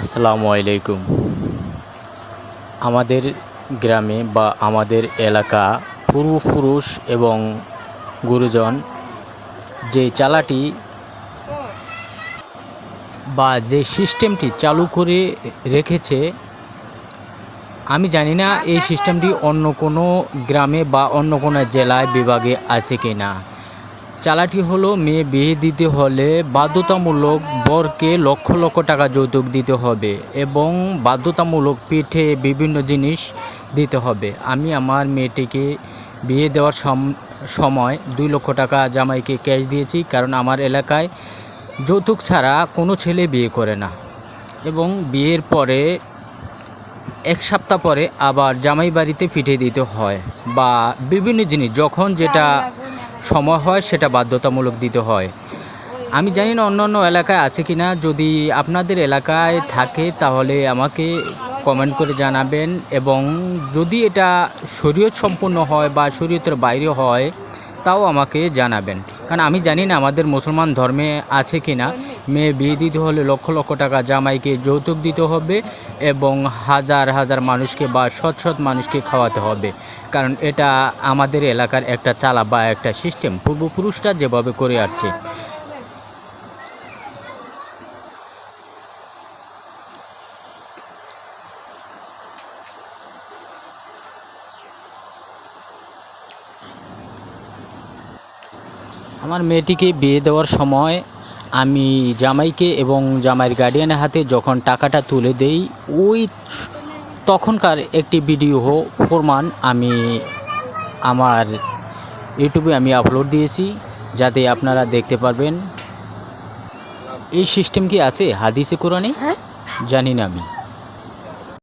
আসসালামু আলাইকুম। আমাদের গ্রামে বা আমাদের এলাকা পূর্বপুরুষ এবং গুরুজন যে চালাটি বা যে সিস্টেমটি চালু করে রেখেছে, আমি জানি না এই সিস্টেমটি অন্য কোনো গ্রামে বা অন্য কোনো জেলায় বিভাগে আছে কি না। চালাটি হলো, মেয়ে বিয়ে দিতে হলে বাধ্যতামূলক বরকে লক্ষ লক্ষ টাকা যৌতুক দিতে হবে এবং বাধ্যতামূলক পিঠে বিভিন্ন জিনিস দিতে হবে। আমি আমার মেয়েটিকে বিয়ে দেওয়ার সময় 2 লক্ষ টাকা জামাইকে ক্যাশ দিয়েছি, কারণ আমার এলাকায় যৌতুক ছাড়া কোনো ছেলে বিয়ে করে না। এবং বিয়ের পরে 1 সপ্তাহ পরে আবার জামাই বাড়িতে পিঠে দিতে হয় বা বিভিন্ন জিনিস যখন যেটা সময় হয় সেটা বাধ্যতামূলক দিতে হয়। আমি জানি না অন্য অন্য এলাকায় আছে কি না। যদি আপনাদের এলাকায় থাকে তাহলে আমাকে কমেন্ট করে জানাবেন, এবং যদি এটা শরীয়ত সম্পন্ন হয় বা শরীয়তের বাইরে হয় তাও আমাকে জানাবেন, কারণ আমি জানি না আমাদের মুসলমান ধর্মে আছে কি না। মেয়ে বিয়ে দিতে হলে লক্ষ লক্ষ টাকা জামাইকে যৌতুক দিতে হবে এবং হাজার হাজার মানুষকে বা শত শত মানুষকে খাওয়াতে হবে, কারণ এটা আমাদের এলাকার একটা চালা বা একটা সিস্টেম পূর্বপুরুষরা যেভাবে করে আসছে। আমার মেয়েটিকে বিয়ে দেওয়ার সময় আমি জামাইকে এবং জামাইয়ের গার্ডিয়ানের হাতে যখন টাকাটা তুলে দেই, ওই তখনকার একটি ভিডিও প্রমাণ আমি আমার ইউটিউবে আপলোড দিয়েছি, যাতে আপনারা দেখতে পারবেন। এই সিস্টেম কি আছে হাদিসে কোরআনে? জানি না আমি।